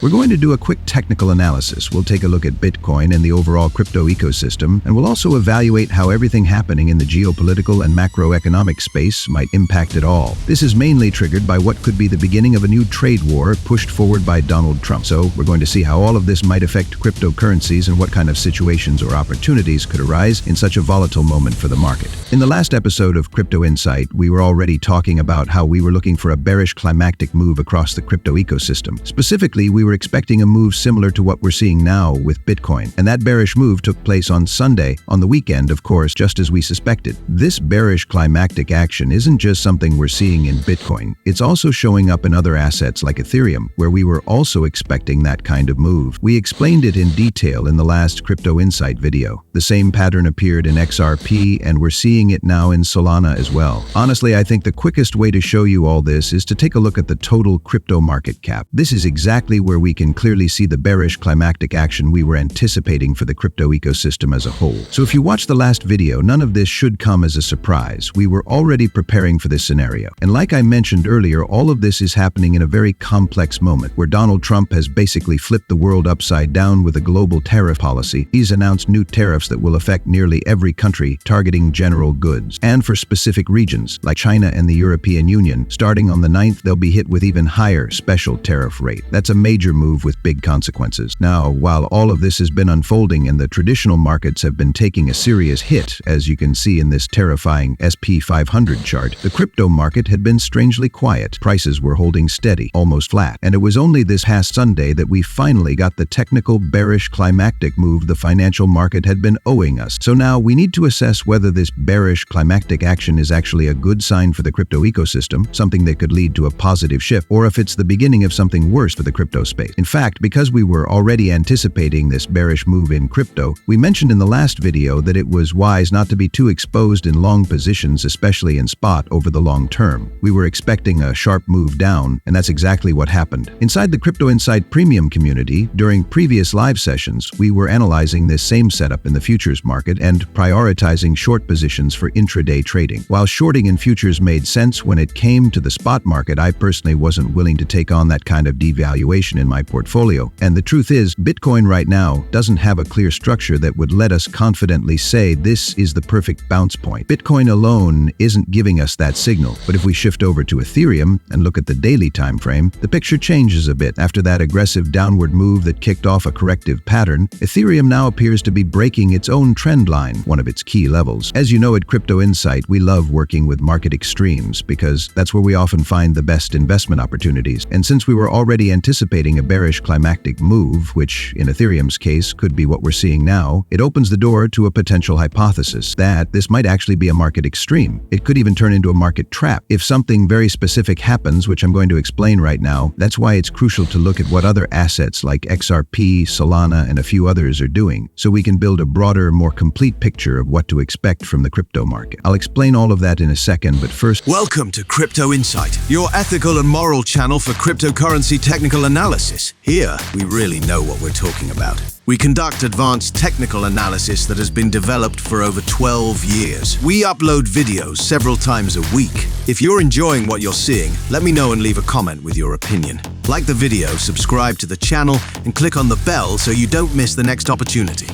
We're going to do a quick technical analysis. We'll take a look at Bitcoin and the overall crypto ecosystem, and we'll also evaluate how everything happening in the geopolitical and macroeconomic space might impact it all. This is mainly triggered by what could be the beginning of a new trade war pushed forward by Donald Trump. So we're going to see how all of this might affect cryptocurrencies and what kind of situations or opportunities could arise in such a volatile moment for the market. In the last episode of Crypto Insight, we were already talking about how we were looking for a bearish climactic move across the crypto ecosystem. Specifically, we were expecting a move similar to what we're seeing now with Bitcoin. And that bearish move took place on Sunday, on the weekend, of course, just as we suspected. This bearish climactic action isn't just something we're seeing in Bitcoin. It's also showing up in other assets like Ethereum, where we were also expecting that kind of move. We explained it in detail in the last Crypto Insight video. The same pattern appeared in XRP, and we're seeing it now in Solana as well. Honestly, I think the quickest way to show you all this is to take a look at the total crypto market cap. This is exactly where we can clearly see the bearish climactic action we were anticipating for the crypto ecosystem as a whole. So if you watched the last video, none of this should come as a surprise. We were already preparing for this scenario. And like I mentioned earlier, all of this is happening in a very complex moment where Donald Trump has basically flipped the world upside down with a global tariff policy. He's announced new tariffs that will affect nearly every country, targeting general goods. And for specific regions, like China and the European Union, starting on the 9th, they'll be hit with even higher special tariff rate. That's a major move with big consequences. Now, while all of this has been unfolding and the traditional markets have been taking a serious hit, as you can see in this terrifying SP 500 chart, the crypto market had been strangely quiet. Prices were holding steady, almost flat. And it was only this past Sunday that we finally got the technical bearish climactic move the financial market had been owing us. So now we need to assess whether this bearish climactic action is actually a good sign for the crypto ecosystem, something that could lead to a positive shift, or if it's the beginning of something worse for the crypto space. In fact, because we were already anticipating this bearish move in crypto, we mentioned in the last video that it was wise not to be too exposed in long positions, especially in spot over the long term. We were expecting a sharp move down, and that's exactly what happened. Inside the Crypto Insight Premium community, during previous live sessions, we were analyzing this same setup in the futures market and prioritizing short positions for intraday trading. While shorting in futures made sense when it came to the spot market, I personally wasn't willing to take on that kind of devaluation in my portfolio. And the truth is, Bitcoin right now doesn't have a clear structure that would let us confidently say this is the perfect bounce point. Bitcoin alone isn't giving us that signal. But if we shift over to Ethereum and look at the daily time frame, the picture changes a bit. After that aggressive downward move that kicked off a corrective pattern, Ethereum now appears to be breaking its own trend line, one of its key levels. As you know, at Crypto Insight, we love working with market extremes because that's where we often find the best investment opportunities. And since we were already anticipating a bearish climactic move, which in Ethereum's case could be what we're seeing now, it opens the door to a potential hypothesis that this might actually be a market extreme. It could even turn into a market trap. If something very specific happens, which I'm going to explain right now, that's why it's crucial to look at what other assets like XRP, Solana, and a few others are doing, so we can build a broader, more complete picture of what to expect from the crypto market. I'll explain all of that in a second, but first... Welcome to Crypto Insight, your ethical and moral channel for cryptocurrency technical analysis. Here, we really know what we're talking about. We conduct advanced technical analysis that has been developed for over 12 years. We upload videos several times a week. If you're enjoying what you're seeing, let me know and leave a comment with your opinion. Like the video, subscribe to the channel, and click on the bell so you don't miss the next opportunity.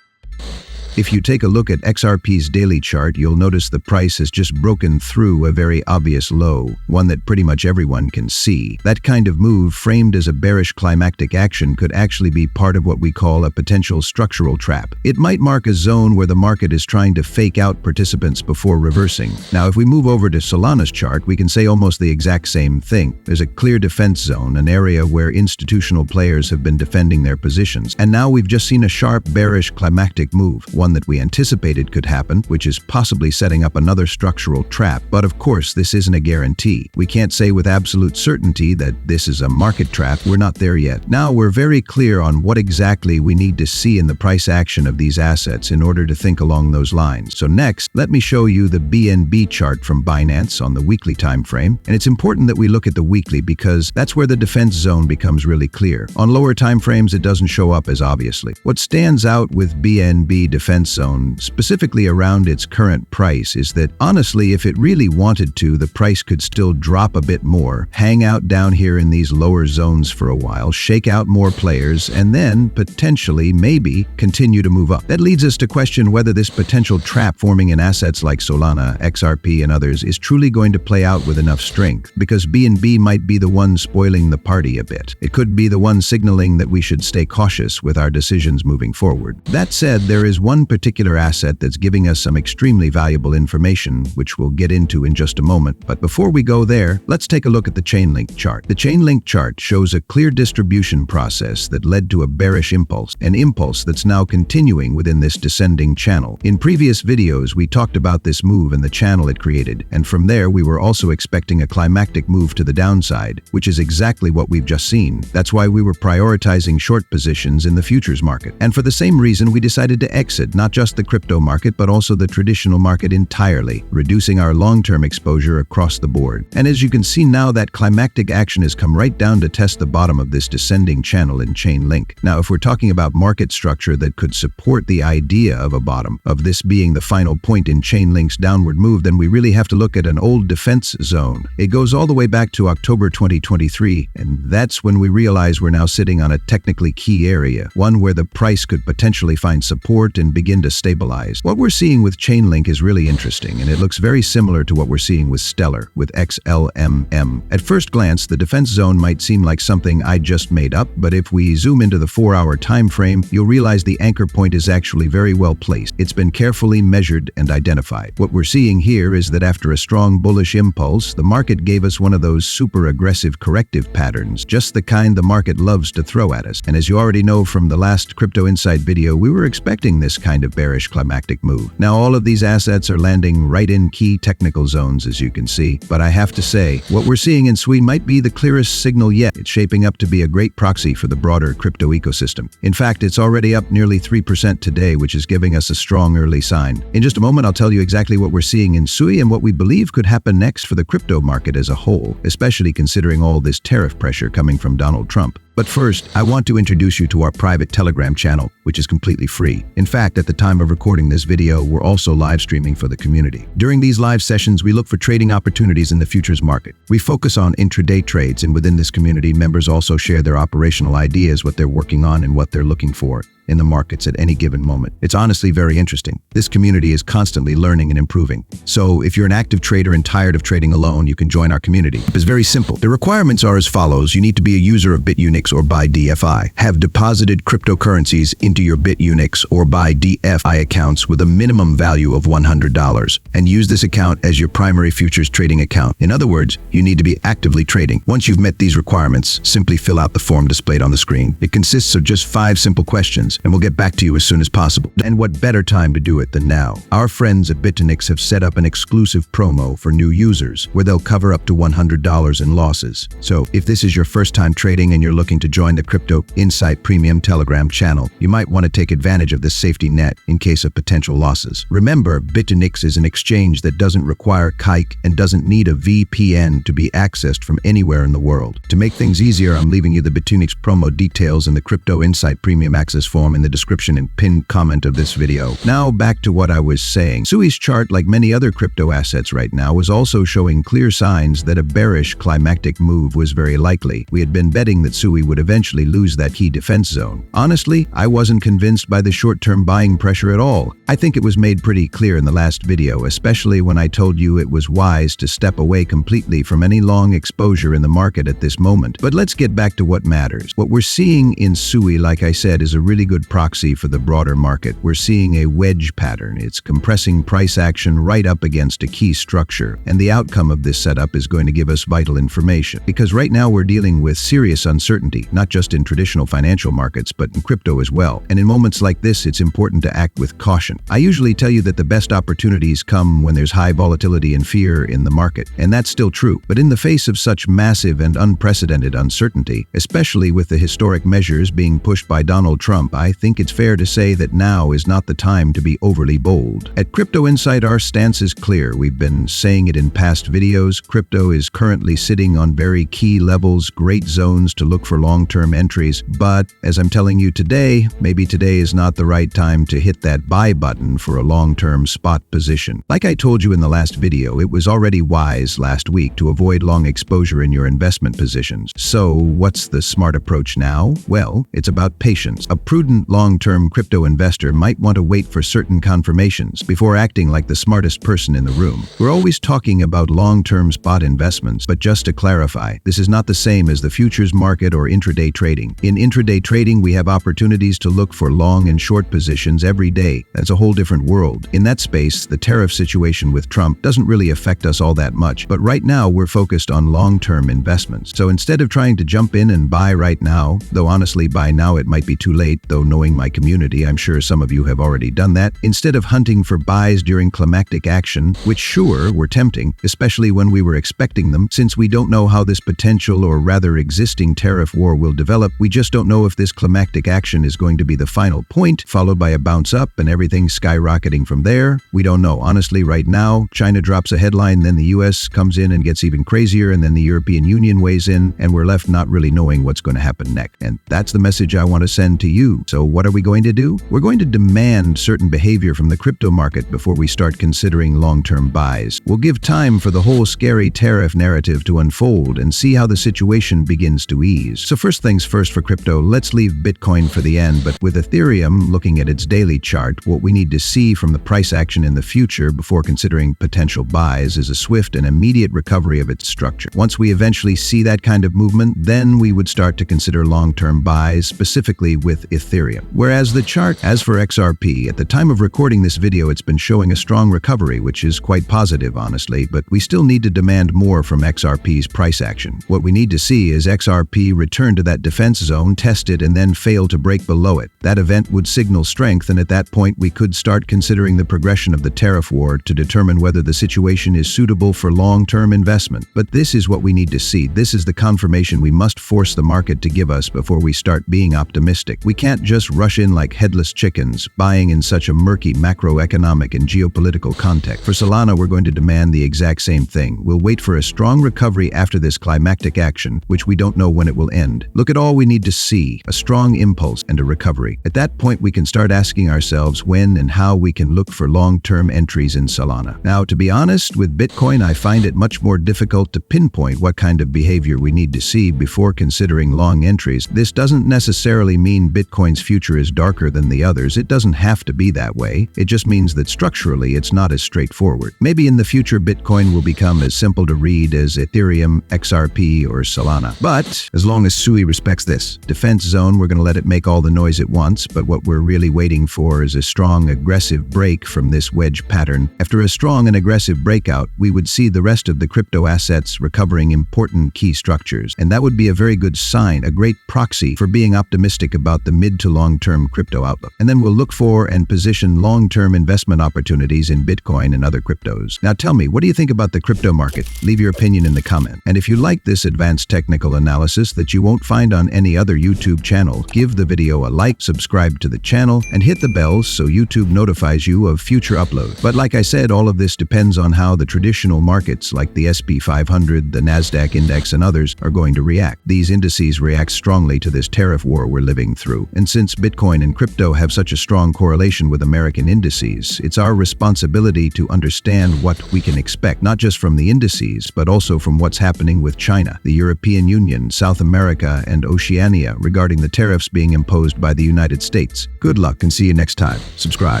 If you take a look at XRP's daily chart, you'll notice the price has just broken through a very obvious low, one that pretty much everyone can see. That kind of move, framed as a bearish climactic action, could actually be part of what we call a potential structural trap. It might mark a zone where the market is trying to fake out participants before reversing. Now, if we move over to Solana's chart, we can say almost the exact same thing. There's a clear defense zone, an area where institutional players have been defending their positions. And now we've just seen a sharp bearish climactic move, one that we anticipated could happen, which is possibly setting up another structural trap. But of course, this isn't a guarantee. We can't say with absolute certainty that this is a market trap. We're not there yet. Now, we're very clear on what exactly we need to see in the price action of these assets in order to think along those lines. So next, let me show you the BNB chart from Binance on the weekly time frame. And it's important that we look at the weekly because that's where the defense zone becomes really clear. On lower time frames, it doesn't show up as obviously. What stands out with BNB defense defense zone, specifically around its current price, is that honestly, if it really wanted to, the price could still drop a bit more, hang out down here in these lower zones for a while, shake out more players, and then potentially, maybe, continue to move up. That leads us to question whether this potential trap forming in assets like Solana, XRP, and others is truly going to play out with enough strength, because BNB might be the one spoiling the party a bit. It could be the one signaling that we should stay cautious with our decisions moving forward. That said, there is one particular asset that's giving us some extremely valuable information, which we'll get into in just a moment. But before we go there, let's take a look at the Chainlink chart. The Chainlink chart shows a clear distribution process that led to a bearish impulse, an impulse that's now continuing within this descending channel. In previous videos, we talked about this move and the channel it created, and from there we were also expecting a climactic move to the downside, which is exactly what we've just seen. That's why we were prioritizing short positions in the futures market. And for the same reason, we decided to exit not just the crypto market, but also the traditional market entirely, reducing our long-term exposure across the board. And as you can see now, that climactic action has come right down to test the bottom of this descending channel in Chainlink. Now, if we're talking about market structure that could support the idea of a bottom, of this being the final point in Chainlink's downward move, then we really have to look at an old defense zone. It goes all the way back to October 2023, and that's when we realize we're now sitting on a technically key area, one where the price could potentially find support and begin to stabilize. What we're seeing with Chainlink is really interesting, and it looks very similar to what we're seeing with Stellar, with XLMM. At first glance, the defense zone might seem like something I just made up, but if we zoom into the 4-hour time frame, you'll realize the anchor point is actually very well placed. It's been carefully measured and identified. What we're seeing here is that after a strong bullish impulse, the market gave us one of those super aggressive corrective patterns, just the kind the market loves to throw at us. And as you already know from the last Crypto Insight video, we were expecting this kind of bearish climactic move. Now, all of these assets are landing right in key technical zones, as you can see, but I have to say, what we're seeing in SWI might be the clearest signal yet. It's shaping up to be a great proxy for the broader crypto ecosystem. In fact, it's already up nearly 3% today, which is giving us a strong early sign. In just a moment, I'll tell you exactly what we're seeing in SWI and what we believe could happen next for the crypto market as a whole, especially considering all this tariff pressure coming from Donald Trump. But first, I want to introduce you to our private Telegram channel, which is completely free. In fact, at the time of recording this video, we're also live streaming for the community. During these live sessions, we look for trading opportunities in the futures market. We focus on intraday trades, and within this community, members also share their operational ideas, what they're working on, and what they're looking for in the markets at any given moment. It's honestly very interesting. This community is constantly learning and improving. So if you're an active trader and tired of trading alone, you can join our community. It's very simple. The requirements are as follows. You need to be a user of BitUnix or buy DFI, have deposited cryptocurrencies into your BitUnix or buy DFI accounts with a minimum value of $100, and use this account as your primary futures trading account. In other words, you need to be actively trading. Once you've met these requirements, simply fill out the form displayed on the screen. It consists of just 5 simple questions, and we'll get back to you as soon as possible. And what better time to do it than now? Our friends at BitUnix have set up an exclusive promo for new users where they'll cover up to $100 in losses. So if this is your first time trading and you're looking to join the Crypto Insight Premium Telegram channel, you might want to take advantage of this safety net in case of potential losses. Remember, BitUnix is an exchange that doesn't require kite and doesn't need a VPN to be accessed from anywhere in the world. To make things easier, I'm leaving you the BitUnix promo details in the Crypto Insight Premium Access form in the description and pinned comment of this video. Now back to what I was saying. SWI's chart, like many other crypto assets right now, was also showing clear signs that a bearish climactic move was very likely. We had been betting that SWI would eventually lose that key defense zone. Honestly, I wasn't convinced by the short-term buying pressure at all. I think it was made pretty clear in the last video, especially when I told you it was wise to step away completely from any long exposure in the market at this moment. But let's get back to what matters. What we're seeing in SWI, like I said, is a really good proxy for the broader market. We're seeing a wedge pattern. It's compressing price action right up against a key structure, and the outcome of this setup is going to give us vital information, because right now we're dealing with serious uncertainty, not just in traditional financial markets, but in crypto as well. And in moments like this, it's important to act with caution. I usually tell you that the best opportunities come when there's high volatility and fear in the market, and that's still true. But in the face of such massive and unprecedented uncertainty, especially with the historic measures being pushed by Donald Trump, I think it's fair to say that now is not the time to be overly bold. At Crypto Insight, our stance is clear. We've been saying it in past videos. Crypto is currently sitting on very key levels, great zones to look for long-term entries. But as I'm telling you today, maybe today is not the right time to hit that buy button for a long-term spot position. Like I told you in the last video, it was already wise last week to avoid long exposure in your investment positions. So what's the smart approach now? Well, it's about patience. A prudent long-term crypto investor might want to wait for certain confirmations before acting like the smartest person in the room. We're always talking about long-term spot investments, but just to clarify, this is not the same as the futures market or intraday trading. In intraday trading, we have opportunities to look for long and short positions every day. That's a whole different world. In that space, the tariff situation with Trump doesn't really affect us all that much, but right now we're focused on long-term investments. So instead of trying to jump in and buy right now, though honestly by now it might be too late, though knowing my community, I'm sure some of you have already done that, instead of hunting for buys during climactic action, which sure were tempting, especially when we were expecting them, since we don't know how this potential or rather existing tariff war will develop, we just don't know if this climactic action is going to be the final point, followed by a bounce up and everything skyrocketing from there. We don't know. Honestly, right now, China drops a headline, then the US comes in and gets even crazier, and then the European Union weighs in, and we're left not really knowing what's going to happen next. And that's the message I want to send to you. So what are we going to do? We're going to demand certain behavior from the crypto market before we start considering long-term buys. We'll give time for the whole scary tariff narrative to unfold and see how the situation begins to ease. So first things first for crypto, let's leave Bitcoin for the end, but with Ethereum, looking at its daily chart, what we need to see from the price action in the future before considering potential buys is a swift and immediate recovery of its structure. Once we eventually see that kind of movement, then we would start to consider long-term buys, specifically with Ethereum. Whereas the chart, as for XRP, at the time of recording this video, it's been showing a strong recovery, which is quite positive, honestly, but we still need to demand more from XRP's price action. What we need to see is XRP return to that defense zone, test it, and then fail to break below it. That event would signal strength, and at that point, we could start considering the progression of the tariff war to determine whether the situation is suitable for long-term investment. But this is what we need to see. This is the confirmation we must force the market to give us before we start being optimistic. We can't just rush in like headless chickens, buying in such a murky macroeconomic and geopolitical context. For Solana, we're going to demand the exact same thing. We'll wait for a strong recovery after this climactic action, which we don't know when it will end. Look at all we need to see: a strong impulse and a recovery. At that point, we can start asking ourselves when and how we can look for long-term entries in Solana. Now, to be honest, with Bitcoin, I find it much more difficult to pinpoint what kind of behavior we need to see before considering long entries. This doesn't necessarily mean Bitcoin's future is darker than the others. It doesn't have to be that way. It just means that structurally, it's not as straightforward. Maybe in the future, Bitcoin will become as simple to read as Ethereum, XRP, or Solana. But as long as SUI respects this defense zone, we're going to let it make all the noise it wants, but what we're really waiting for is a strong, aggressive break from this wedge pattern. After a strong and aggressive breakout, we would see the rest of the crypto assets recovering important key structures, and that would be a very good sign, a great proxy for being optimistic about the mid to long-term crypto outlook. And then we'll look for and position long-term investment opportunities in Bitcoin and other cryptos. Now tell me, what do you think about the crypto market? Leave your opinion in the comment. And if you like this advanced technical analysis that you won't find on any other YouTube channel, give the video a like, subscribe to the channel, and hit the bell so YouTube notifies you of future uploads. But like I said, all of this depends on how the traditional markets like the SP 500, the Nasdaq index, and others are going to react. These indices react strongly to this tariff war we're living through. And since Bitcoin and crypto have such a strong correlation with American indices, it's our responsibility to understand what we can expect, not just from the indices, but also from what's happening with China, the European Union, South America, and Oceania regarding the tariffs being imposed by the United States. Good luck and see you next time. Subscribe.